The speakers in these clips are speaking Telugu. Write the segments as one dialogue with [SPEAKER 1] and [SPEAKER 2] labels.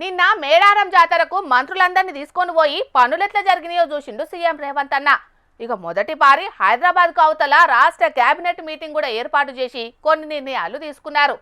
[SPEAKER 1] నిన్న మేడారం జాతరకు మంత్రులందరినీ తీసుకొని పోయి పనులెట్లా జరిగినాయో చూసిండు సీఎం రేవంత్ అన్న. ఇక మొదటి పారి హైదరాబాద్ కు అవతల రాష్ట్ర కేబినెట్ మీటింగ్ కూడా ఏర్పాటు చేసి కొన్ని నిర్ణయాలు తీసుకున్నారు.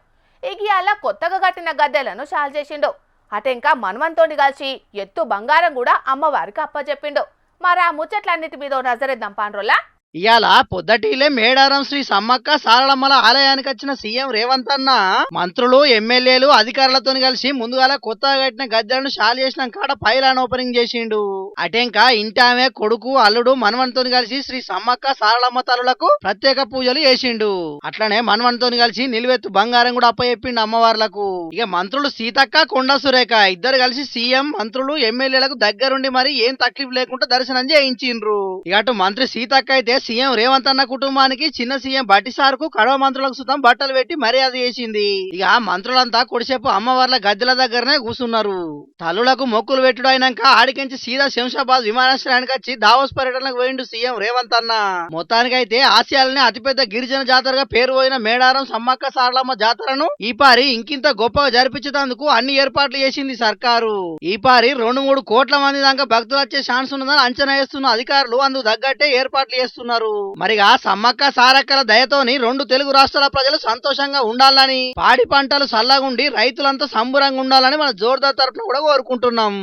[SPEAKER 1] ఇగియాల కొత్తగా కట్టిన గద్దెలను షాల్ చేసిండు. అటెంకా మన్వంతోని కలిసి ఎత్తు బంగారం కూడా అమ్మవారికి అప్పచెప్పిండు. మరి ఆ ముచ్చట్లన్నిటి మీద నజరేద్దాం పాండ్రోలా.
[SPEAKER 2] ఇయాల పొద్దటిలే మేడారం శ్రీ సమ్మక్క సారళమ్మల ఆలయానికి వచ్చిన సీఎం రేవంత్ అన్న మంత్రులు ఎమ్మెల్యేలు అధికారులతో కలిసి ముందుగాల కొత్తగా కట్టిన గద్దెలను షాల్ చేసిన కాడ పైలాన్ ఓపెనింగ్ చేసిండు. అటెంకా ఇంటి ఆమె కొడుకు అల్లుడు మన్వంతో కలిసి శ్రీ సమ్మక్క సారళమ్మ తల్లులకు ప్రత్యేక పూజలు చేసిండు. అట్లనే మన్వంతో కలిసి నిలువెత్తు బంగారం కూడా అప్పచెప్పిండు అమ్మవార్లకు. ఇక మంత్రులు సీతక్క కొండ సురేఖ ఇద్దరు కలిసి సీఎం మంత్రులు ఎమ్మెల్యేలకు దగ్గరుండి మరి ఏం తక్లీఫ్ లేకుండా దర్శనం చేయించిండ్రు. ఇక అటు మంత్రి సీతక్క అయితే సీఎం రేవంత్ అన్న కుటుంబానికి చిన్న సీఎం బట్టిసార్ కు కడవ మంత్రులకు సుతం బట్టలు పెట్టి మర్యాద చేసింది. ఇక మంత్రులంతా కొడిసేపు అమ్మవార్ల గద్దెల దగ్గరనే కూర్చున్నారు. తల్లులకు మొక్కులు పెట్టుడు అయినాక ఆడికించి సీదా శంషాబాద్ విమానాశ్రయానికి వచ్చి దావోస్ పర్యటనకు పోయిండు సీఎం రేవంత్ అన్న. మొత్తానికైతే ఆసియాలోనే అతిపెద్ద గిరిజన జాతరగా పేరు పోయిన మేడారం సమ్మక్క సారళమ్మ జాతరను ఈ పారి ఇంకింత గొప్పగా జరిపించేందుకు అన్ని ఏర్పాట్లు చేసింది సర్కారు. ఈ పారి 2-3 కోట్ల మంది దాకా భక్తులు వచ్చే ఛాన్స్ ఉన్నదని అంచనా వేస్తున్న అధికారులు అందుకు తగ్గట్టే ఏర్పాట్లు చేస్తున్నారు. మరిగా సమ్మక్క సారక్కల దయతోని 2 తెలుగు రాష్ట్రాల ప్రజలు సంతోషంగా ఉండాలని, పాడి పంటలు సల్లగుండి రైతులంతా సంబరంగా ఉండాలని మన జోర్దార్ తరఫున కూడా కోరుకుంటున్నాం.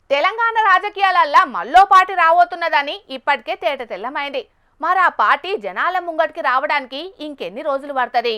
[SPEAKER 1] తెలంగాణ రాజకీయాలల్లా మళ్ళో పార్టీ రాబోతున్నదని ఇప్పటికే తేట తెల్లమైంది. మరి ఆ పార్టీ జనాల ముంగటికి రావడానికి ఇంకెన్ని రోజులు పడుతుంది?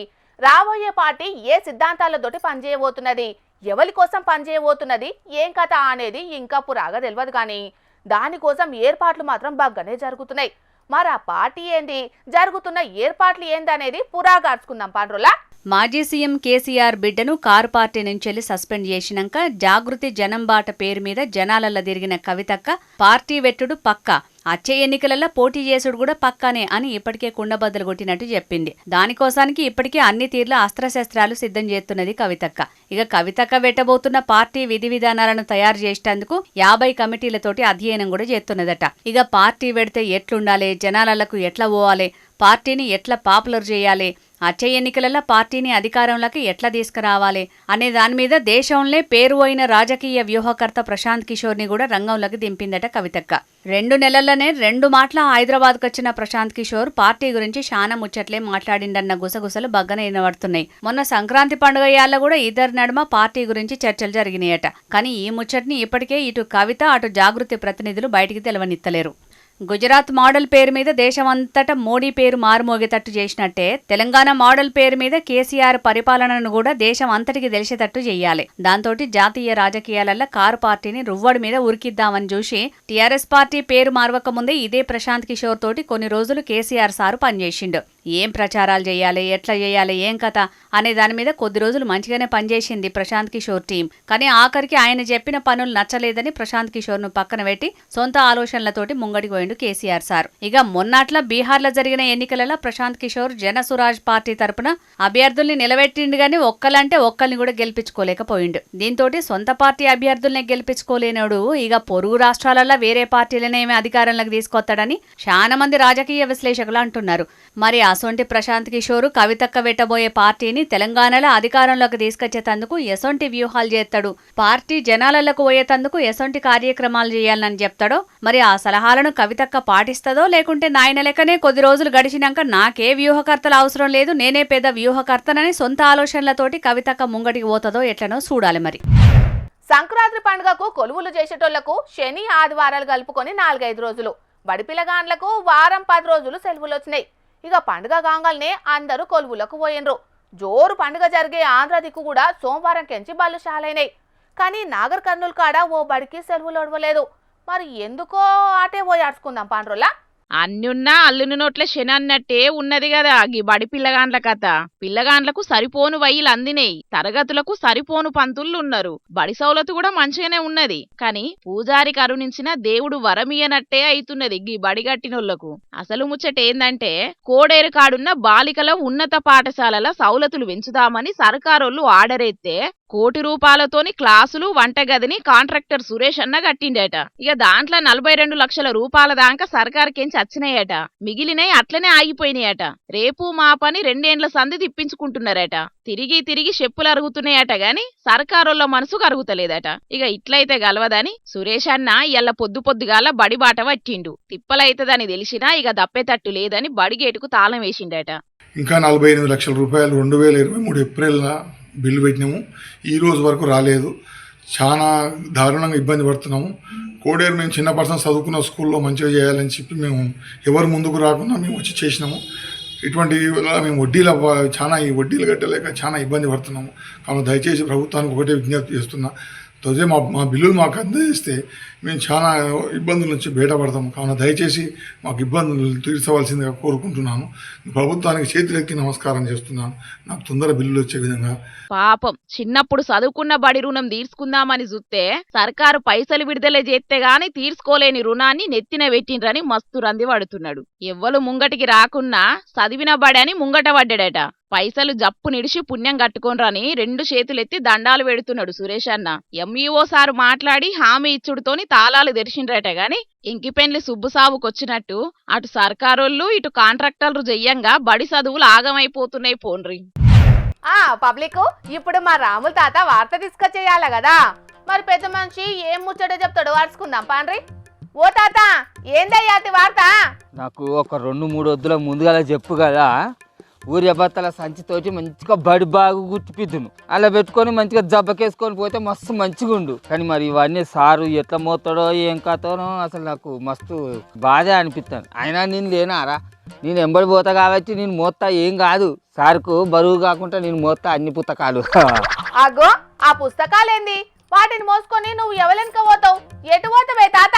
[SPEAKER 1] రాబోయే పార్టీ ఏ సిద్ధాంతాలతోటి పనిచేయబోతున్నది, ఎవరి కోసం పనిచేయబోతున్నది, ఏం కథ అనేది ఇంకా పురాగా తెలియదు. కానీ దానికోసం ఏర్పాట్లు మాత్రం బాగానే జరుగుతున్నాయి. మరి ఆ పార్టీ ఏంది, జరుగుతున్న ఏర్పాట్లు ఏంది అనేది పురాగా అర్చుకుందాం పాండ్రోలా.
[SPEAKER 3] మాజీ సీఎం కేసీఆర్ బిడ్డను కారు పార్టీ నుంచి సస్పెండ్ చేసినాక జాగృతి జనం బాట పేరు మీద జనాలల్ల తిరిగిన కవితక్క పార్టీ వెట్టుడు పక్కా, వచ్చే ఎన్నికలలో పోటీ చేసుడు కూడా పక్కానే అని ఇప్పటికే కుండబద్దలు కొట్టినట్టు చెప్పింది. దానికోసానికి ఇప్పటికే అన్ని తీర్ల అస్త్రశస్త్రాలు సిద్ధం చేస్తున్నది కవితక్క. ఇక కవితక్క పెట్టబోతున్న పార్టీ విధి విధానాలను తయారు చేసేందుకు 50 కమిటీలతోటి అధ్యయనం కూడా చేస్తున్నదట. ఇక పార్టీ పెడితే ఎట్లుండాలి, జనాలకు ఎట్లా పోవాలి, పార్టీని ఎట్లా పాపులర్ చేయాలి, వచ్చే ఎన్నికలలో పార్టీని అధికారంలోకి ఎట్లా తీసుకురావాలి అనే దాని మీద దేశంలో పేరు అయిన రాజకీయ వ్యూహకర్త ప్రశాంత్ కిషోర్ ని కూడా రంగంలోకి దింపిందట కవితక్క. 2 నెలల్లోనే 2 మాటల హైదరాబాద్కు వచ్చిన ప్రశాంత్ కిషోర్ పార్టీ గురించి శానా ముచ్చట్లే మాట్లాడిండన్న గుసగుసలు బగ్గనే వినబడుతున్నాయి. మొన్న సంక్రాంతి పండుగ యాళ్ళ కూడా ఇద్దరి నడుమ పార్టీ గురించి చర్చలు జరిగినాయట. కానీ ఈ ముచ్చట్ని ఇప్పటికే ఇటు కవిత అటు జాగృతి ప్రతినిధులు బయటికి తెలవనిత్తలేరు. గుజరాత్ మోడల్ పేరు మీద దేశమంతటా మోడీ పేరు మారుమోగేటట్టు చేసినట్టే తెలంగాణ మోడల్ పేరు మీద కేసీఆర్ పరిపాలనను కూడా దేశం అంతటికి తెలిసేటట్టు చెయ్యాలి. దాంతోటి జాతీయ రాజకీయాలలో కారు పార్టీని రువ్వడి మీద ఉరికిద్దామని చూసి టీఆర్ఎస్ పార్టీ పేరు మారవక ముందే ఇదే ప్రశాంత్ కిషోర్ తోటి కొన్ని రోజులు కేసీఆర్ సారు పనిచేసిండు. ఏం ప్రచారాలు చేయాలి, ఎట్లా చేయాలి, ఏం కథ అనే దాని మీద కొద్ది రోజులు మంచిగానే పనిచేసింది ప్రశాంత్ కిషోర్ టీం. కానీ ఆఖరికి ఆయన చెప్పిన పనులు నచ్చలేదని ప్రశాంత్ కిషోర్ ను పక్కన పెట్టి సొంత ఆలోచనలతోటి ముంగడికి పోయిండు కేసీఆర్ సార్. ఇక మొన్నట్ల బీహార్లో జరిగిన ఎన్నికలలో ప్రశాంత్ కిషోర్ జనసురాజ్ పార్టీ తరపున అభ్యర్థుల్ని నిలబెట్టిండు గానీ ఒక్కల్ని కూడా గెలిపించుకోలేకపోయిండు. దీంతో సొంత పార్టీ అభ్యర్థుల్ని గెలిపించుకోలేనోడు ఇక పొరుగు రాష్ట్రాలలో వేరే పార్టీలనేమి అధికారంలోకి తీసుకొస్తాడని చాలా మంది రాజకీయ విశ్లేషకులు అంటున్నారు. మరి అసొంటి ప్రశాంత్ కిషోర్ కవితక్క పెట్టబోయే పార్టీని తెలంగాణలో అధికారంలోకి తీసుకొచ్చేందుకు ఎసొంటి వ్యూహాలు చేస్తాడు, పార్టీ జనాలకు పోయేందుకు ఎసొంటి కార్యక్రమాలు చేయాలని చెప్తాడో, మరి ఆ సలహాలను కవితక్క పాటిస్తుందో లేకుంటే నాయన లెక్కనే కొద్ది రోజులు గడిచినాక నాకే వ్యూహకర్తలు అవసరం లేదు, నేనే పెద్ద వ్యూహకర్తనని సొంత ఆలోచనలతోటి కవితక్క ముంగటికి పోతుందో ఎట్లనో చూడాలి. మరి
[SPEAKER 1] సంక్రాంతి పండుగకు కొలువులు చేసేటోళ్లకు శని ఆదివారాలు కలుపుకొని 4-5 రోజులు, బడిపిల్లగాండ్లకు వారం 10 రోజులు సెలవులు వచ్చినాయి. ఇక పండుగ గాంగల్నే అందరూ కొలువులకు పోయినరు. జోరు పండుగ జరిగే ఆంధ్ర దిక్కు కూడా సోమవారం కెంచి బళ్ళు షాలైనాయి. కానీ నాగర్ కర్నూలు కాడ ఓ బడికి సెలవులు ఒడవలేదు. మరి ఎందుకో ఆటే పోయి ఆడుచుకుందాం పాండ్రోలా.
[SPEAKER 4] అన్యున్నా అల్లుని నోట్ల శని అన్నట్టే ఉన్నది కదా గీ బడి పిల్లగాండ్ల కథ. పిల్లగాండ్లకు సరిపోను వయ్యిలు అందినేయి, తరగతులకు సరిపోను పంతుళ్ళున్నారు, బడి సౌలతు కూడా మంచిగానే ఉన్నది. కాని పూజారి కరుణించిన దేవుడు వరమియనట్టే అయితున్నది గీ బడి గట్టినోళ్లకు. అసలు ముచ్చటేందంటే కోడేరు కాడున్న బాలికల ఉన్నత పాఠశాలల సౌలతులు పెంచుదామని సర్కారోళ్ళు ఆర్డరెత్తే కోటి రూపాయలతోని క్లాసులు వంటగదిని కాంట్రాక్టర్ సురేష్ అన్న కట్టిండట. ఇక దాంట్లో 42 లక్షల రూపాయల దాకా సర్కారుకేంచి వచ్చినాయట. మిగిలినవి అట్లనే ఆగిపోయినాయట. రేపు మా పని 2 ఏండ్ల సంధి తిప్పించుకుంటున్నారట. తిరిగి తిరిగి చెప్పులు అరుగుతున్నాయట గాని సర్కారోళ్ళ మనసు కరుగుతలేదట. ఇక ఇట్లయితే గలవదని సురేష్ అన్న ఇయ్యాల పొద్దుగాల బడి బాట పట్టిండు. తిప్పలైతదని తెలిసినా ఇక దప్పేటట్టు లేదని బడి గేటుకు తాళం వేసిండట.
[SPEAKER 5] ఇంకా 48 లక్షల రూపాయలు 2023 ఏప్రిల్ బిల్లు పెట్టినాము. ఈ రోజు వరకు రాలేదు. చాలా దారుణంగా ఇబ్బంది పడుతున్నాము. కోడేరు మేము చిన్న పర్సన్ చదువుకున్న స్కూల్లో మంచిగా చేయాలని చెప్పి మేము ఎవరు ముందుకు రాకుండా మేము వచ్చి చేసినాము. ఇటువంటి మేము ఈ వడ్డీలు కట్టలేక చాలా ఇబ్బంది పడుతున్నాము. కావున దయచేసి ప్రభుత్వానికి ఒకటే విజ్ఞప్తి చేస్తున్నా, తొదే మా బిల్లులు మాకు అందజేస్తే మేము చాలా ఇబ్బందుల నుంచి బయటపడతాము. కావున దయచేసి మాకు ఇబ్బందులు తీర్చవలసిందిగా కోరుకుంటున్నాను. ప్రభుత్వానికి చేతులెత్తి నమస్కారం చేస్తున్నాను. నాకు తొందర బిల్లులు వచ్చే విధంగా.
[SPEAKER 4] పాపం చిన్నప్పుడు చదువుకున్న బడి రుణం తీర్చుకుందామని చూస్తే సర్కారు పైసలు విడుదల చేస్తే గాని తీర్చుకోలేని రుణాన్ని నెత్తిన పెట్టిండ్రని మస్తు రంది పడుతున్నాడు. ఎవ్వలు ముంగటికి రాకున్నా చదివిన బడి అని ముంగట పడ్డాడట. పైసలు జప్పు నిడిచి పుణ్యం కట్టుకోనరని 2 చేతులెత్తి దండాలు పెడుతున్నాడు సురేష్ అన్న. ఎంఈఓ సారు మాట్లాడి హామీ ఇచ్చుడుతోని తాళాలు తెరిచిండ్రట గాని ఇంకిపెండ్లి సుబ్బుసావుకొచ్చినట్టు అటు సర్కారోళ్ళు ఇటు కాంట్రాక్టర్లు చెయ్యంగా బడి చదువులు ఆగమైపోతున్నాయి పోన్రి.
[SPEAKER 1] పబ్లిక్ ఇప్పుడు మా రాముల తాత వార్త తీసుకొచ్చేయాల కదా, మరి పెద్ద మనిషి ఏం ముచ్చట చెప్తాడు అరుచుకుందాం పాండ్రి. ఓ తాత ఏందయ్యాతి వార్త?
[SPEAKER 6] నాకు ఒక 2-3 వద్దుల ముందుగా చెప్పు కదా. ఊరి అబత్తాల సంచితోటి మంచిగా బడి బాగు గుర్తిపిద్దును అలా పెట్టుకొని మంచిగా జబ్బకేసుకొని పోతే మస్తు మంచిగా ఉండు. కానీ మరి ఇవన్నీ సారు ఎట్లా మోతాడో ఏం కథనో అసలు నాకు మస్తు బాధ అనిపిస్తాను. అయినా నేను లేనారా, నేను ఎంబడి పోతా కాబట్టి నేను మోస్తా, ఏం కాదు. సార్కు బరువు కాకుండా నేను మోస్తా అన్ని పుస్తకాలు.
[SPEAKER 1] అగో ఆ పుస్తకాలేంది, వాటిని మోసుకొని నువ్వు ఎవరెనక పోతావు? ఎటు పోతావే తాత?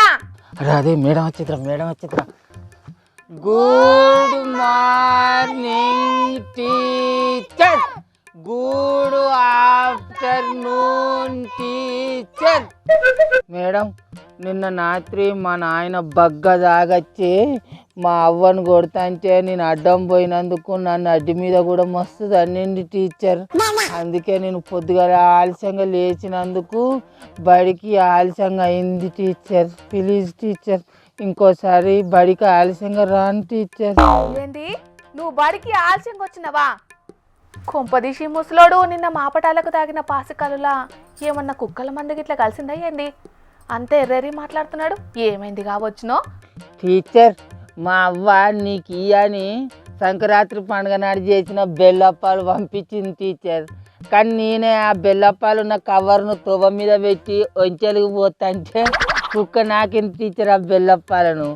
[SPEAKER 6] అదే మేడం వచ్చిద్రా. Good morning teacher, good afternoon teacher. Madam, నిన్న రాత్రి మా నాయన బగ్గ దాగచ్చి మా అవ్వను కొడతాంటే నేను అడ్డం పోయినందుకు నన్ను అడ్డి మీద కూడా మస్తు తన్నింది టీచర్. అందుకే నేను పొద్దుగాల ఆలస్యంగా లేచినందుకు బడికి ఆలస్యంగా అయింది టీచర్. ప్లీజ్ టీచర్, ఇంకోసారి బడికి ఆలస్యంగా రాను టీచర్.
[SPEAKER 1] ఏంది, నువ్వు బడికి ఆలస్యంగా వచ్చినవా? కొంపదీసి ముసలోడు నిన్న మాపటాలకు తాగిన పాసికలులా ఏమన్నా కుక్కల మంది గిట్లా కలిసిందా ఏంది? అంతే ఎర్రెరి మాట్లాడుతున్నాడు. ఏమైంది కావచ్చునో?
[SPEAKER 6] టీచర్, మా అవ్వ నీకు ఇయ్యని సంక్రాంతి పండుగ నాడు చేసిన బెల్లప్పాలు పంపించింది టీచర్. కానీ నేనే ఆ బెల్లప్పాలు ఉన్న కవర్ను తొవ్వ మీద పెట్టి ఒంచెలుగు పోతాంటే కుక్క నాకింది టీచర్. ఆ బెల్లప్పాలను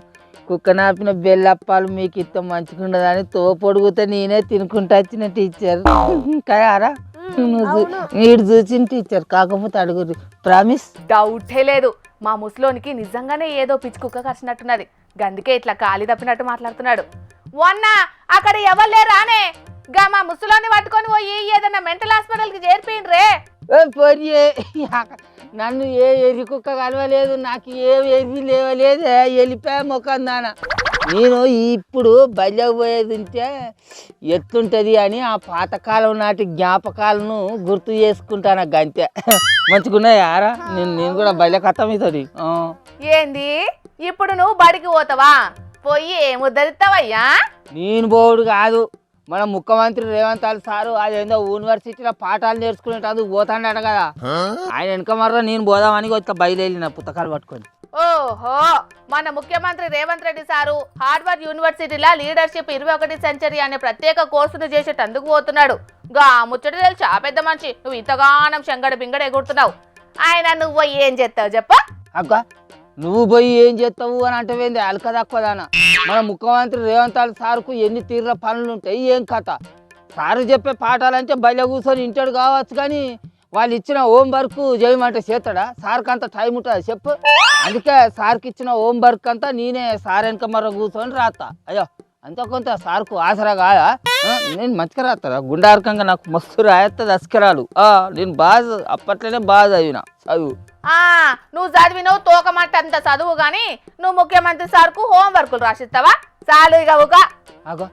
[SPEAKER 6] కుక్క నాపిన బెల్లప్పాలు మీకు ఇంత మంచిగా ఉండదని తోవ పొడుగుతే నేనే తినుకుంటా వచ్చిన టీచర్. కయారా మీరు చూసిన టీచర్, కాకపోతే అడుగురు. ప్రామిస్.
[SPEAKER 1] డౌటే లేదు, మా ముసలోనికి నిజంగానే ఏదో పిచ్చి కుక్క కరిచినట్టున్నది. గందుకే ఇట్లా కాలి తప్పినట్టు మాట్లాడుతున్నాడు. వన్నా అక్కడ ఎవరు లేరానే? గా మా ముసలోని పట్టుకొని పోయి ఏదన్నా మెంటల్ హాస్పిటల్కి చేర్పిండ్రే.
[SPEAKER 6] నన్ను ఏ ఎరి కుక్క కలవలేదు, నాకు ఏ ఎరి లేవలేదు. వెళ్ళిపోయా ముఖం దాన. నేను ఇప్పుడు బయలుపోయేది ఉంటే ఎట్లుంటుంది అని ఆ పాతకాలం నాటి జ్ఞాపకాలను గుర్తు చేసుకుంటాను. గంతే మంచిగున్నాయారా? నేను కూడా బయలు కథమవుతుంది.
[SPEAKER 1] ఏంది, ఇప్పుడు నువ్వు బడికి పోతావా? పోయి ఏముద్దరిస్తావయ్యా?
[SPEAKER 6] నేను పోవుడు కాదు, మన ముఖ్యమంత్రి రేవంత్ సారు అదేందో యూనివర్సిటీలో పాఠాలు నేర్చుకునేటందుకు పోతాడట కదా. ఆయన వెనక మర్ర నేను పోదామని వచ్చి బయలుదేరిన పుస్తకాలు పట్టుకొని.
[SPEAKER 1] ఓహో, మన ముఖ్యమంత్రి రేవంత్ రెడ్డి సారు హార్వర్డ్ యూనివర్సిటీలో లీడర్షిప్ 21వ సెంచరీ అనే ప్రత్యేక కోర్సును చేసేటందుకు పోతున్నాడు. గా ముచ్చట తెలిసి ఆ పెద్ద మనిషి నువ్వు ఇంతగానం శంగడ బింగడ ఎగురుతున్నావు. ఆయన నువ్వు ఏం చేస్తావు చెప్ప?
[SPEAKER 6] అక్క, నువ్వు పోయి ఏం చేస్తావు అని అంటవేంది అలక తక్కువదానా? మన ముఖ్యమంత్రి రేవంత్ సార్కు ఎన్ని తీర్ల పనులు ఉంటాయి, ఏం కథ? సారు చెప్పే పాఠాలంటే బయట కూర్చొని ఇంటాడు కావచ్చు, కానీ వాళ్ళు ఇచ్చిన హోంవర్క్ చేయమంటే చేస్తాడా? సార్కి అంత టైం ఉంటుంది చెప్పు. అందుకే సార్కి ఇచ్చిన హోంవర్క్ అంతా నేనే సార్ వెనక మర్ర కూర్చొని రాస్తా. అయ్యో అంత కొంత సార్కు ఆసరా కాదా? నేను మంచిగా రాస్తారా? గుండార్కంగా నాకు మస్తు రాయేస్తుంది అస్కరాలు. నేను బాగా అప్పట్లోనే బాగా చదివిన చదువు.
[SPEAKER 1] నువ్వు చదివినవు తోకమట్ట అంత చదువు గాని నువ్వు ముఖ్యమంత్రి సార్కు హోంవర్కులు రాసిస్తావా? చాలు ఇక
[SPEAKER 6] అగో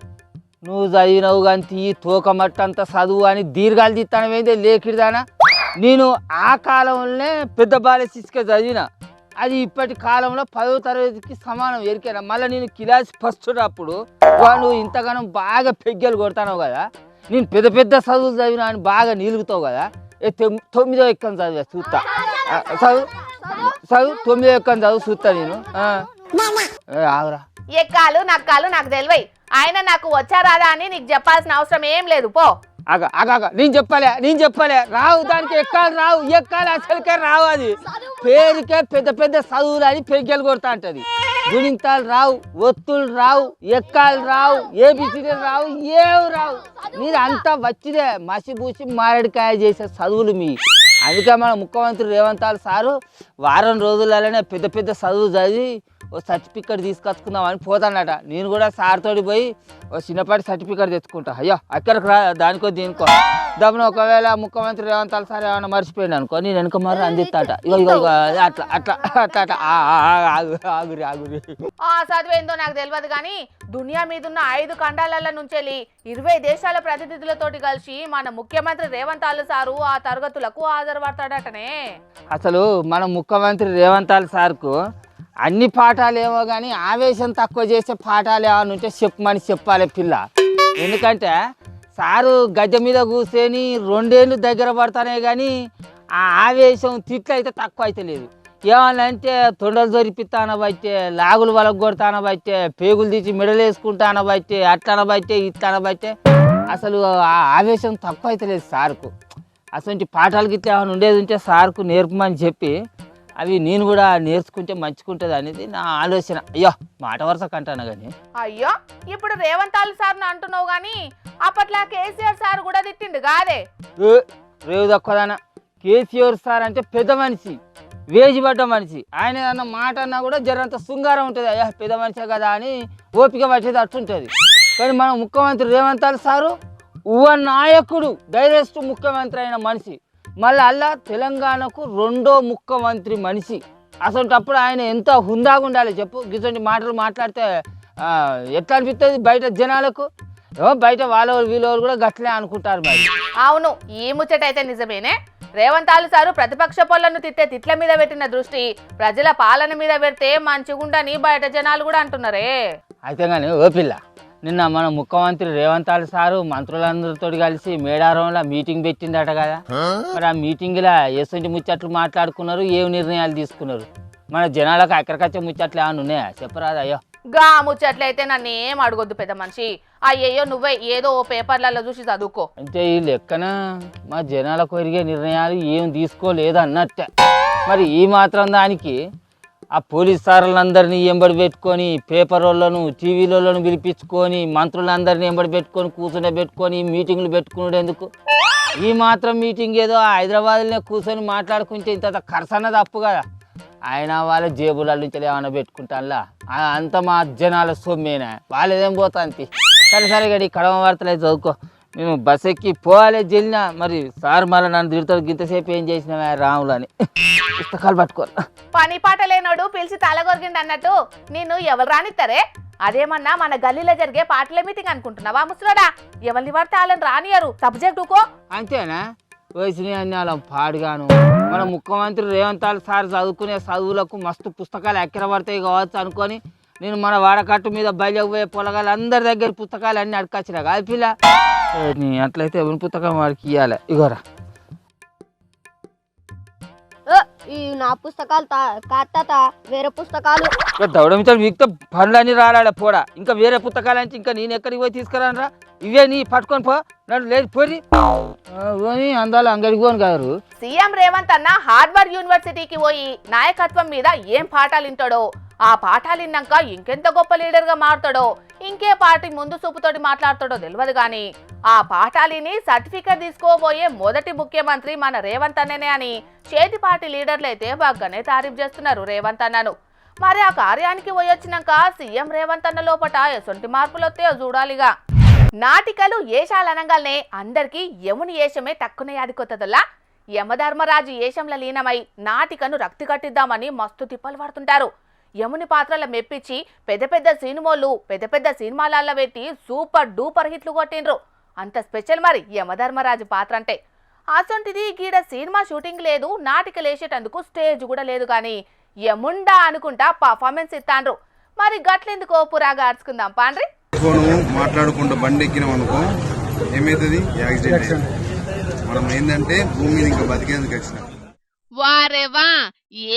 [SPEAKER 6] నువ్వు చదివినవు కానీ తోకమట్ట అంత చదువు అని దీర్ఘాలు తీస్తానవేందే లేకిడిదానా? నేను ఆ కాలంలోనే పెద్ద బాలెస్ ఇసుక చదివిన, అది ఇప్పటి కాలంలో 10వ తరగతికి సమానం ఎరికేనా. మళ్ళీ నేను క్లాస్ ఫస్ట్ అప్పుడు వాడు ఇంతగానో బాగా పెగ్గలు కొడతాను కదా, నేను పెద్ద పెద్ద చదువులు చదివినా అని బాగా నిలుగుతావు కదా. 9వ ఎక్కని చదివా చూస్తా, చదువు చదువు 9వ ఎక్కని చదువు చూస్తా నేను. ఆగురా,
[SPEAKER 1] ఎక్కాలు నక్కాలు నాకు తెలివై. ఆయన నాకు వచ్చా రాదా అని నీకు చెప్పాల్సిన అవసరం ఏం లేదు, పో.
[SPEAKER 6] ఆగా నేను చెప్పలే రావు, దానికి ఎక్కాలి రావు, ఎక్కాలి అసలుకే రావు. అది పేరుకే పెద్ద పెద్ద చదువులు అని పెగ్గలు కొడతా అంటది. గుణింతాలు రావు, ఒత్తులు రావు, ఎక్కాలు రావు, ఏబిసిడీలు రావు, ఏవి రావు. మీరు అంతా వచ్చిదే మసిబూసి మారడికాయ చేసే చదువులు మీ. అందుకే మన ముఖ్యమంత్రి రేవంత్ సారు వారం రోజులలోనే పెద్ద పెద్ద చదువు చదివి ఓ సర్టిఫికెట్ తీసుకొచ్చుకుందామని పోతానట. నేను కూడా సార్తోటి పోయి ఓ చిన్నపాటి సర్టిఫికెట్ తెచ్చుకుంటా. అయ్యో అక్కడికి రా, దానికో దీనికో దమ్మున. ఒకవేళ ముఖ్యమంత్రి రేవంత్ సార్ ఏమైనా మర్చిపోయింది అనుకో, నేను వెనక మరి అందిస్తాట. ఇగో ఇగో ఇగో అట్లా అట్లా అట్లా ఆగురి ఆగురి.
[SPEAKER 1] ఆ చదివేందో నాకు తెలియదు కానీ దునియా మీదున్న 5 ఖండాల నుంచి 20 దేశాల ప్రతినిధులతోటి కలిసి మన ముఖ్యమంత్రి రేవంత్ సారు ఆ తరగతులకు హాజరుపడతాడటనే.
[SPEAKER 6] అసలు మన ముఖ్యమంత్రి రేవంత్ సార్కు అన్ని పాఠాలు ఏమో కానీ ఆవేశం తక్కువ చేసే పాఠాలు ఏమైనా ఉంటే చెప్పాలి పిల్ల. ఎందుకంటే సారు గద్దె మీద కూర్చొని 2 ఏళ్ళు దగ్గర పడతానే కానీ ఆ ఆవేశం తిట్లు అయితే తక్కువ అయితే లేదు. ఏమన్నా అంటే తొండలు దొరిపిస్తా అనబట్టే, లాగులు వలకు కొడతా అనబట్టే, పేగులు తీసి మెడలు వేసుకుంటా అనబట్టే, అట్లా అనబట్టే ఇట్లా అనబట్టే అసలు ఆ ఆవేశం తక్కువ అయితే లేదు సార్కు. అసలు పాఠాలకి ఇట్లా ఏమైనా ఉండేది ఉంటే సార్కు నేర్పమని చెప్పి అవి నేను కూడా నేర్చుకుంటే మంచుకుంటుంది అనేది నా ఆలోచన. అయ్యో మాట వరుసకు అంటాను కానీ.
[SPEAKER 1] అయ్యో ఇప్పుడు రేవంత్ సార్ని అంటున్నావు కానీ అప్పట్లో కేసీఆర్ సార్ కూడా తిట్టిండు కాదే.
[SPEAKER 6] రేవు తక్కువదానా, కేసీఆర్ సార్ అంటే పెద్ద మనిషి, వేజిపడ్డ మనిషి. ఆయన అన్న మాట అన్నా కూడా జరంత శృంగారం ఉంటుంది. అయ్యా పెద్ద మనిషే కదా అని ఓపిక పట్టేది అట్టుంటుంది. కానీ మన ముఖ్యమంత్రి రేవంత్ సారు యువ నాయకుడు, డైరెక్ట్ ముఖ్యమంత్రి అయిన మనిషి, మళ్ళీ అలా తెలంగాణకు 2వ ముఖ్యమంత్రి మనిషి. అసలు ఆయన ఎంత హుందాగా ఉండాలి చెప్పు. ఇటువంటి మాటలు మాట్లాడితే ఎట్లా అనిపిస్తుంది బయట జనాలకు? బయట వీళ్ళు కూడా గట్లే అనుకుంటారు మరి.
[SPEAKER 1] అవును, ఈ ముచ్చటైతే నిజమేనే. రేవంత్ సారు ప్రతిపక్ష పొలను తిట్టే తిట్ల మీద పెట్టిన దృష్టి ప్రజల పాలన మీద పెడితే మంచిగుండని బయట జనాలు కూడా అంటున్నారే.
[SPEAKER 6] అయితే కానీ ఓ పిల్ల, నిన్న మన ముఖ్యమంత్రి రేవంత్ సారు మంత్రులందరితో కలిసి మేడారంలో మీటింగ్ పెట్టిందట కదా. మరి ఆ మీటింగ్లో ఎటువంటి ముచ్చట్లు మాట్లాడుకున్నారు, ఏం నిర్ణయాలు తీసుకున్నారు? మన జనాలకు అక్కడికచ్చే ముచ్చట్లు ఏమైనా ఉన్నాయా చెప్పరాదు? అయ్యో
[SPEAKER 1] గా ముచ్చట్లయితే నన్ను ఏం అడగొద్దు పెద్ద మనిషి. అయ్యయ్యో నువ్వే ఏదో పేపర్లలో చూసి చదువుకో.
[SPEAKER 6] అంటే ఈ లెక్కన మా జనాలకు ఎరిగే నిర్ణయాలు ఏం తీసుకోలేదు అన్నట్టే. మరి ఈ మాత్రం దానికి ఆ పోలీస్ సార్లందరినీ ఎంబడి పెట్టుకొని, పేపర్ వాళ్ళను టీవీలను పిలిపించుకొని, మంత్రులందరినీ ఎంబడి పెట్టుకొని కూర్చొని మీటింగ్లు పెట్టుకున్నాడు ఎందుకు? ఈ మాత్రం మీటింగ్ ఏదో హైదరాబాద్లోనే కూర్చొని మాట్లాడుకుంటే ఇంత ఖర్చు తప్పు కదా. ఆయన వాళ్ళ జేబుల నుంచి ఏమైనా పెట్టుకుంటానులా, అంత మా జనాల సొమ్మేనా, వాళ్ళేదేం పోతాంతి. సరే గడి కడమ వార్తలు అయితే చదువుకో. నేను బస్ ఎక్కి పోవాలి జల్లినా. మరి సార్ మళ్ళీ నన్ను తిడతాడు, ఇంతసేపు ఏం చేసినా రాములు అని. పుస్తకాలు పట్టుకో.
[SPEAKER 1] పని పాట లేనోడు పిలిచి తలగొరిగిండు అన్నట్టు నిన్ను ఎవరు రానిస్తారే? అదేమన్నా మన గల్లీలో జరిగే పాటల మీటింగ్ అనుకుంటున్నావా ముసలోడా? ఎవరిని పడితే వాళ్ళని రానియరు. సబ్జెక్టుకో
[SPEAKER 6] అంతేనా? వయసుని అన్యాలం పాడుగాను. మన ముఖ్యమంత్రి రేవంత్ సార్ చదువుకునే చదువులకు మస్తు పుస్తకాలు ఎక్కడ పడతాయి కావచ్చు అనుకొని నేను మన వాడకట్టు మీద బయలుపోయే పొలగాలు అందరి దగ్గర పుస్తకాలు అన్నీ అడకొచ్చినా కాదు పిల్ల. అట్లయితే ఎవరి పుస్తకం వాడికి ఇవ్వాలి. ఇగోరా
[SPEAKER 7] ఈ నా పుస్తకాలు కాత వేరే పుస్తకాలు
[SPEAKER 6] దౌడమితో వీక్తో పనులన్నీ రాలే పోడా. ఇంకా వేరే పుస్తకాలు అంటే ఇంకా నేను ఎక్కడికి పోయి తీసుకురానరా? ఇవే నీ పట్టుకొని పో, నన్ను లేదు పోరి అందాలు అంగడికి పోను గారు.
[SPEAKER 1] సీఎం రేవంత్ అన్న హార్వర్డ్ యూనివర్సిటీకి పోయి నాయకత్వం మీద ఏం పాఠాలు వింటాడో, ఆ పాఠాలు విన్నాక ఇంకెంత గొప్ప లీడర్ గా మారుతాడో, ఇంకే పార్టీ ముందు చూపుతోటి మాట్లాడతాడో తెలియదు కానీ ఆ పాఠాలిని సర్టిఫికెట్ తీసుకోబోయే మొదటి ముఖ్యమంత్రి మన రేవంత్ అన్ననే అని చేతి పార్టీ లీడర్లు అయితే బాగానే తారీఫ్ చేస్తున్నారు రేవంత్ అన్నను. మరి ఆ కార్యానికి పోయొచ్చినాక సీఎం రేవంత్ అన్న లోపట ఎసొంటి మార్పులు వస్తాయో చూడాలిగా. నాటికలు ఏషాలనంగానే అందరికీ యముని ఏషమే తక్కువనే యాదికొత్తదల్లా. యమధర్మరాజు ఏషంలో లీనమై నాటికను రక్తి కట్టిద్దామని మస్తు తిప్పలు పడుతుంటారు. యముని పాత్రల మెప్పించి పెద్ద పెద్ద సినిమాలు పెద్ద పెద్ద సినిమాలల్లో పెట్టి సూపర్ డూపర్ హిట్లు కొట్టిండ్రు. అంత స్పెషల్ మరి యమధర్మరాజు పాత్ర అంటే. అసొంటిది గీడ సినిమా షూటింగ్ లేదు, నాటికలేసేటందుకు స్టేజ్ కూడా లేదు, కానీ ఎముండా అనుకుంటా పర్ఫార్మెన్స్ ఇస్తాండ్రు. మరి గట్లెందుకో పురాగా అర్చుకుందాం పాండ్రి.
[SPEAKER 8] మాట్లాడుకుంటూ బండి ఎక్కినాం అనుకో ఏమైతుంది, యాక్సిడెంట్. మనం ఏంటంటే భూమి మీద ఇంకా బతికేందుకు వచ్చినాం.
[SPEAKER 4] వారేవా,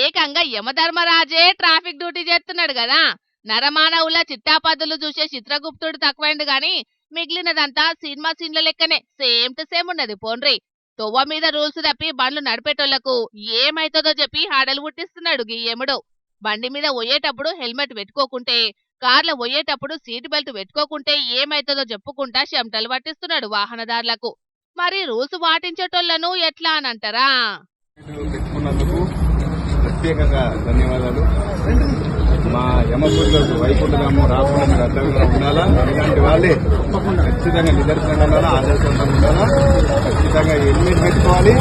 [SPEAKER 4] ఏకంగా యమధర్మరాజే ట్రాఫిక్ డ్యూటీ చేస్తున్నాడు కదా. నరమానవుల చిట్టాపద్దులు చూసే చిత్రగుప్తుడు తక్కువైంది గాని మిగిలినదంతా సినిమా సీన్ల లెక్కనే సేమ్ టు సేమ్ ఉన్నది. పోన్రి, తొవ్వ మీద రూల్స్ తప్పి బండ్లు నడిపేటోళ్లకు ఏమైతుందో చెప్పి హాడలు పుట్టిస్తున్నాడు గీయముడు. బండి మీద పోయేటప్పుడు హెల్మెట్ పెట్టుకోకుంటే, కార్లో పోయేటప్పుడు సీట్ బెల్ట్ పెట్టుకోకుంటే ఏమైతుందో చెప్పుకుంటా చెమటలు పట్టిస్తున్నాడు వాహనదారులకు. మరి రూల్స్ పాటించేటోళ్లను ఎట్లా అనంటారా?
[SPEAKER 8] పెట్టుకున్నందుకు ప్రత్యేకంగా ధన్యవాదాలు. మా యమపురులకు వైకుంఠధాము రాకుండా మీరు అర్థంగా ఉండాలా, ఇలాంటి వాళ్ళే ఖచ్చితంగా నిదర్శనంగా ఉండాలా, ఆదర్శంగా ఉండాలా. ఖచ్చితంగా హెల్మెట్ పెట్టుకోవాలి.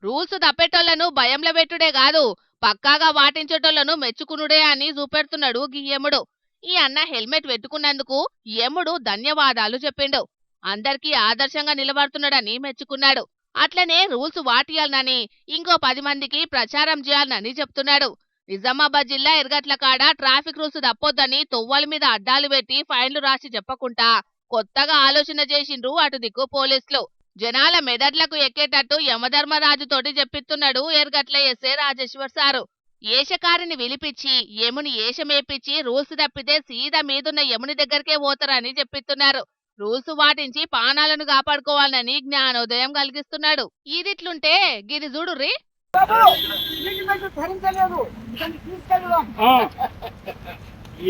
[SPEAKER 4] రూల్స్ తప్పేటోళ్లను భయంలో పెట్టుడే కాదు, పక్కాగా పాటించేటోళ్లను మెచ్చుకునుడే అని చూపెడుతున్నాడు గియ్యముడు. ఈ అన్న హెల్మెట్ పెట్టుకున్నందుకు యముడు ధన్యవాదాలు చెప్పిండు. అందరికీ ఆదర్శంగా నిలబడుతున్నాడని మెచ్చుకున్నాడు. అట్లనే రూల్స్ వాటియాలనని ఇంకో 10 మందికి ప్రచారం చేయాలనని చెప్తున్నాడు. నిజామాబాద్ జిల్లా ఎర్గట్ల కాడ ట్రాఫిక్ రూల్స్ తప్పొద్దని తొవ్వల మీద అడ్డాలు పెట్టి ఫైన్లు రాసి చెప్పకుండా కొత్తగా ఆలోచన చేసిండ్రు అటు దిక్కు పోలీసులు. జనాల మెదడ్లకు ఎక్కేటట్టు యమధర్మరాజుతోటి చెప్పిస్తున్నాడు ఎర్గట్ల ఎస్ఏ రాజేశ్వర్ సారు. ఏషకారిని విలిపించి యముని ఏషమేపించి రూల్స్ తప్పితే సీదా మీదున్న యముని దగ్గరికే పోతారని చెప్పిస్తున్నారు. రూల్స్ పాటించి పానాలను కాపాడుకోవాలని జ్ఞానోదయం కలిగిస్తున్నాడు. ఇదిట్లుంటే గిది చూడుర్రి.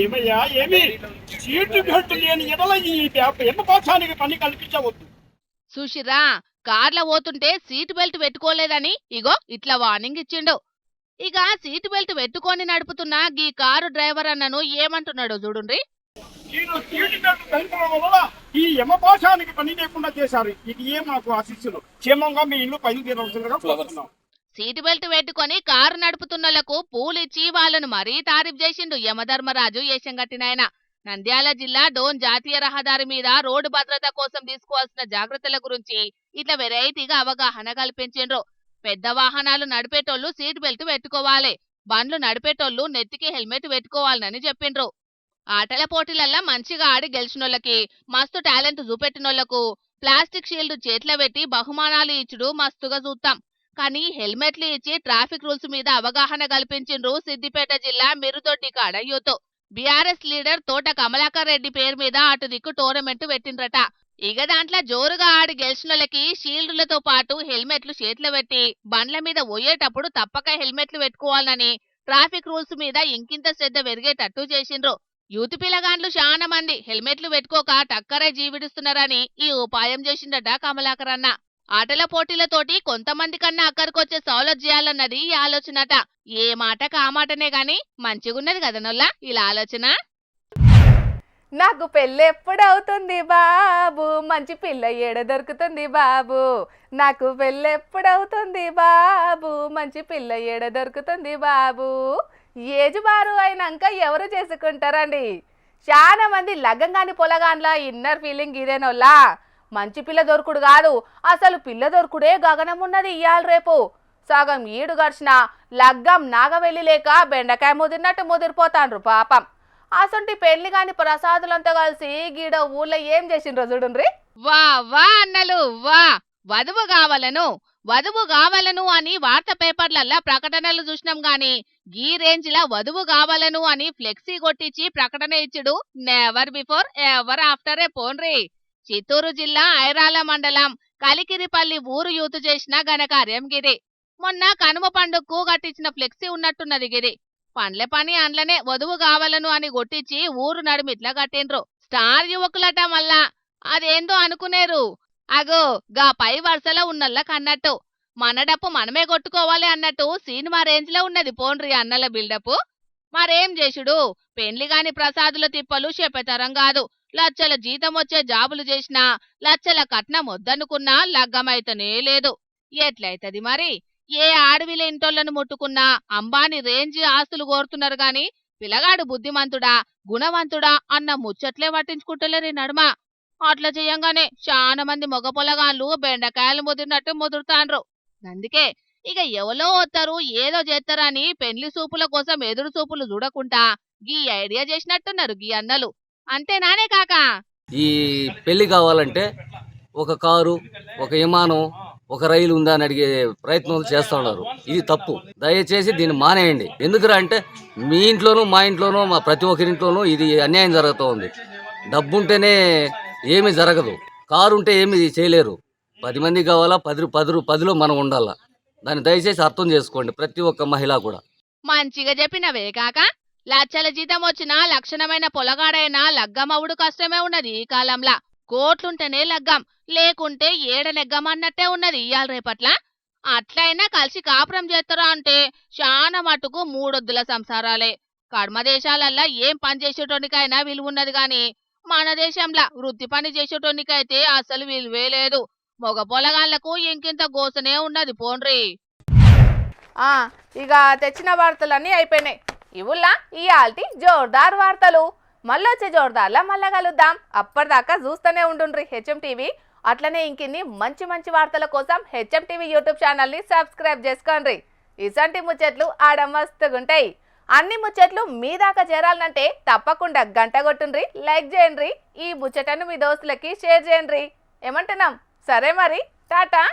[SPEAKER 9] ఏమయ్యా, ఏమి సీటు బెల్ట్ లేని ఎడల ఈ యమపాశానికి పని కల్పించవద్దు.
[SPEAKER 4] సుషిరా, కార్ల పోతుంటే సీట్ బెల్ట్ పెట్టుకోలేదని ఇగో ఇట్లా వార్నింగ్ ఇచ్చిండు. ఇక సీట్ బెల్ట్ పెట్టుకొని నడుపుతున్న గీ కారు డ్రైవర్ అన్నను ఏమంటున్నాడో చూడుండ్రి.
[SPEAKER 9] నేను సీటు బెల్ట్ ధరించడం వల్ల ఈ యమపాశానికి పని లేకుండా చేశారు. ఇది ఏ మాకు ఆశిస్సులు. క్షేమంగా మీ ఇల్లు పైకి తీరవలసిందిగా కోరుతున్నాం.
[SPEAKER 4] సీటు బెల్ట్ పెట్టుకొని కారు నడుపుతున్నోళ్లకు పూలిచ్చి వాళ్లను మరీ తారీఫ్ చేసిండు యమధర్మరాజు ఏషంగట్టినాయన. నంద్యాల జిల్లా డోన్ జాతీయ రహదారి మీద రోడ్డు భద్రత కోసం తీసుకోవాల్సిన జాగ్రత్తల గురించి ఇట్లా వెరైటీగా అవగాహన కల్పించిండ్రు. పెద్ద వాహనాలు నడిపేటోళ్లు సీట్ బెల్ట్ పెట్టుకోవాలి, బండ్లు నడిపేటోళ్లు నెత్తికి హెల్మెట్ పెట్టుకోవాలని చెప్పిండ్రు. ఆటల పోటీలల్లా మంచిగా ఆడి గెలిచినోళ్లకి, మస్తు టాలెంట్ చూపెట్టినోళ్లకు ప్లాస్టిక్ షీల్డ్ చేతిలో పెట్టి బహుమానాలు ఇచ్చుడు మస్తుగా చూస్తాం. కానీ హెల్మెట్లు ఇచ్చి ట్రాఫిక్ రూల్స్ మీద అవగాహన కల్పించిండ్రు సిద్దిపేట జిల్లా మిరుదొడ్డి కాడ యూత్. బీఆర్ఎస్ లీడర్ తోట కమలాకర్ రెడ్డి పేరు మీద అటు దిక్కు టోర్నమెంట్ పెట్టిండ్రట. ఇక దాంట్లో జోరుగా ఆడి గెలిచినోళ్లకి షీల్డులతో పాటు హెల్మెట్లు చేతిలో పెట్టి బండ్ల మీద పోయేటప్పుడు తప్పక హెల్మెట్లు పెట్టుకోవాలని ట్రాఫిక్ రూల్స్ మీద ఇంకింత శ్రద్ధ పెరిగేటట్టు చేసిండ్రు. యూత్ పిల్లగాండ్లు చాలా మంది హెల్మెట్లు పెట్టుకోక టక్కరే జీవిడుస్తున్నారని ఈ ఉపాయం చేసిండట కమలాకర్ అన్న. ఆటల పోటీలతోటి కొంతమంది కన్నా అక్కడికొచ్చే సౌలభ్యం చేయాలన్నది ఈ ఆలోచనట. ఏ మాటకు ఆ మాటనే గాని మంచిగున్నది కదనొల్లా ఇలా ఆలోచన.
[SPEAKER 1] నాకు పెళ్ళెప్పుడవుతుంది బాబు, మంచి పిల్ల ఏడ దొరుకుతుంది బాబు. నాకు పెళ్ళెప్పుడవుతుంది బాబు, మంచి పిల్ల ఏడ దొరుకుతుంది బాబు. ఏజ్ బారు అయినాక ఎవరు చేసుకుంటారండి? చాలా మంది లగ్గంగాని పొలగాన్లా ఇన్నర్ ఫీలింగ్ ఇదేనోల్లా. మంచి పిల్ల దొరుకుడు కాదు, అసలు పిల్ల దొరుకుడే గగనం ఉన్నది ఇయ్యాల రేపు. సగం ఈడు గడిచిన లగ్గం నాగవెల్లి లేక బెండకాయ ముదిరినట్టు ముదిరిపోతాండ్రు పాపం. అసొంటి పెళ్లి కాని ప్రసాదులంతా కలిసి గీడ ఊళ్ళో ఏం చేసిండ్రో చూడుండ్రి.
[SPEAKER 4] వా వా అన్నలు వా, వధువు కావాలను అని వార్తా పేపర్లల్లా ప్రకటనలు చూసినాం గాని గీ రేంజ్ లా వధువు కావాలను అని ఫ్లెక్సీ కొట్టించి ప్రకటన ఇచ్చుడు నెవర్ బిఫోర్ ఎవర్ ఆఫ్టరే పోన్రి. చిత్తూరు జిల్లా ఐరాల మండలం కలికిరిపల్లి ఊరు యూత్ చేసిన ఘనకార్యం గిరి. మొన్న కనుమ పండుగకు కట్టించిన ఫ్లెక్సీ ఉన్నట్టున్నది గిరి. పండ్ల పని అండ్లనే వధువు కావాలను అని కొట్టించి ఊరు నడుమిట్లా కట్టిండ్రు. స్టార్ యువకులట మళ్ళా. అదేందో అనుకునేరు. అగో గా పై వరుసలో ఉన్నల్ల కన్నట్టు మన డప్పు మనమే కొట్టుకోవాలి అన్నట్టు సినిమా రేంజ్ లో ఉన్నది పోన్రి అన్నల బిల్డప్. మరేం చేసుడు, పెండ్లిగాని ప్రసాదుల తిప్పలు చెప్పేతరం కాదు. లచ్చల జీతం వచ్చే జాబులు చేసినా లచ్చల కట్నం వద్దనుకున్నా లగ్గమైతనే లేదు. ఎట్లయితది మరి? ఏ ఆడవిల ఇంటోళ్లను ముట్టుకున్నా అంబానీ రేంజ్ ఆస్తులు కోరుతున్నారు గాని పిల్లగాడు బుద్ధిమంతుడా గుణవంతుడా అన్న ముచ్చట్లే పట్టించుకుంటలేరు నడుమ. అట్లా చేయంగానే చాలా మంది మగ పొలగాళ్ళు బెండకాయలు ముదిరినట్టు ముదురుతాండ్రు. అందుకే ఇక ఎవరో వస్తారు ఏదో చేస్తారని పెళ్లి సూపుల కోసం ఎదురు సూపులు చూడకుండా గీ ఐడియా చేసినట్టున్నారు గీ అన్నలు. అంతేనానే కాకా?
[SPEAKER 10] ఈ పెళ్లి కావాలంటే ఒక కారు, ఒక విమానం, ఒక రైలు ఉందా అని అడిగే ప్రయత్నం చేస్తూ ఉన్నారు. ఇది తప్పు. దయచేసి దీన్ని మానేయండి. ఎందుకురా అంటే మీ ఇంట్లోనూ మా ఇంట్లోనూ మా ప్రతి ఒక్కరింట్లోనూ ఇది అన్యాయం జరుగుతూ ఉంది. డబ్బుంటేనే ఏమీ జరగదు. కారు ఉంటే ఏమి చేయలేరు. 10 మంది కావాలా, 10లో మనం ఉండాలా. దాన్ని దయచేసి అర్థం చేసుకోండి ప్రతి ఒక్క మహిళ కూడా.
[SPEAKER 4] మంచిగా చెప్పినవే కాక. లక్షల జీతం వచ్చినా లక్షణమైన పొలగాడైనా లగ్గమవుడు కష్టమే ఉన్నది ఈ కాలంలా. కోట్లుంటేనే లగ్గం, లేకుంటే ఏడ లగ్గం అన్నట్టే ఉన్నది ఇయాల రేపట్ల. అట్లయినా కలిసి కాపురం చేస్తారా అంటే చాలా మటుకు మూడొద్దుల సంసారాలే. కర్మ దేశాలల్లా ఏం పని చేసేటోనికైనా విలువ ఉన్నది గాని మన దేశంలా వృత్తి పని చేసేటోనికైతే అసలు విలువే లేదు. మగ పొలగాళ్లకు ఇంకింత గోసనే ఉన్నది పోండ్రి.
[SPEAKER 1] ఇక తెచ్చిన వార్తలన్నీ అయిపోయినాయి. ఇవుల్లా ఇయాల్టి జోర్దార్ వార్తలు. మళ్ళొచ్చే జోర్దార్లా మళ్ళా కలుద్దాం. అప్పటిదాకా చూస్తూనే ఉండుండ్రి హెచ్ఎం టీవీ. అట్లనే ఇంకిన్ని మంచి మంచి వార్తల కోసం హెచ్ఎం టీవీ యూట్యూబ్ ఛానల్ని సబ్స్క్రైబ్ చేసుకోండి. ఇసంటి ముచ్చట్లు ఆడ మస్తుగుంటాయి. అన్ని ముచ్చట్లు మీ దాకా చేరాలంటే తప్పకుండా గంట కొట్టుండ్రి, లైక్ చేయండి, ఈ ముచ్చటను మీ దోస్తులకి షేర్ చేయండి. ఏమంటున్నాం? సరే మరి, టాటా.